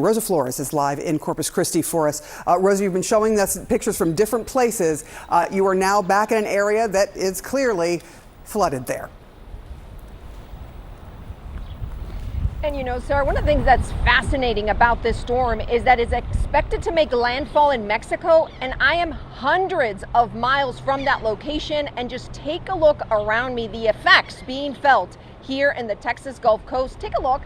Rosa Flores is live in Corpus Christi for us. Rosa, you've been showing us pictures from different places. You are now back in an area that is clearly flooded there. And you know, Sarah, one of the things that's fascinating about this storm is that it's expected to make landfall in Mexico, and I am hundreds of miles from that location. And just take a look around me, the effects being felt here in the Texas Gulf Coast. Take a look.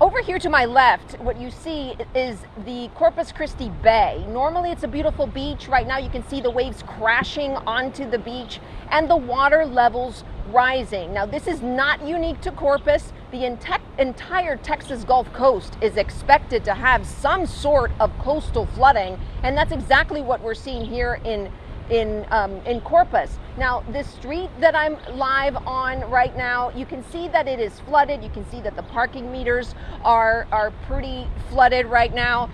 Over here to my left, what you see is the Corpus Christi Bay. Normally it's a beautiful beach. Right now you can see the waves crashing onto the beach and the water levels rising. Now this is not unique to Corpus. The entire Texas Gulf Coast is expected to have some sort of coastal flooding, and that's exactly what we're seeing here in Corpus. Now, this street that I'm live on right now, you can see that it is flooded. You can see that the parking meters are pretty flooded right now.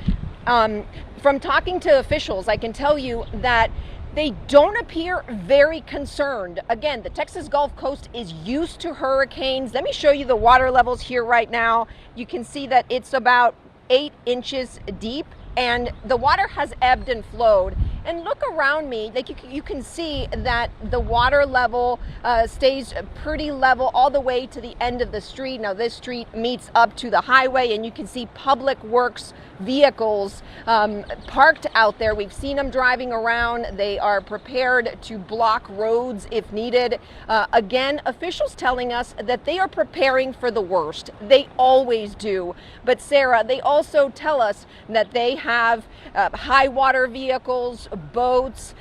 From talking to officials, I can tell you that they don't appear very concerned. Again, the Texas Gulf Coast is used to hurricanes. Let me show you the water levels here right now. You can see that it's about 8 inches deep, and the water has ebbed and flowed. And look around me, like you can see that the water level stays pretty level all the way to the end of the street. Now this street meets up to the highway, and you can see public works vehicles parked out there. We've seen them driving around. They are prepared to block roads if needed. Again, officials telling us that they are preparing for the worst. They always do. But Sarah, they also tell us that they have high water vehicles, boats,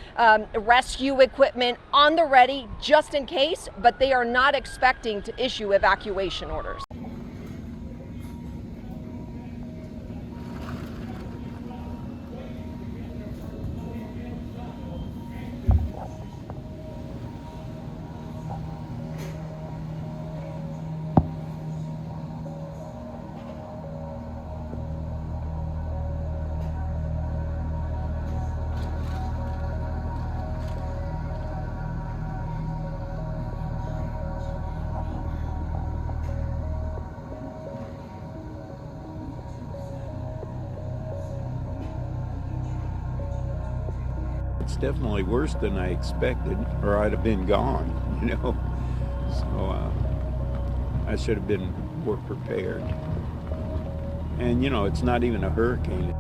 rescue equipment on the ready just in case, but they are not expecting to issue evacuation orders. It's definitely worse than I expected, or I'd have been gone, you know. So I should have been more prepared. And you know, it's not even a hurricane.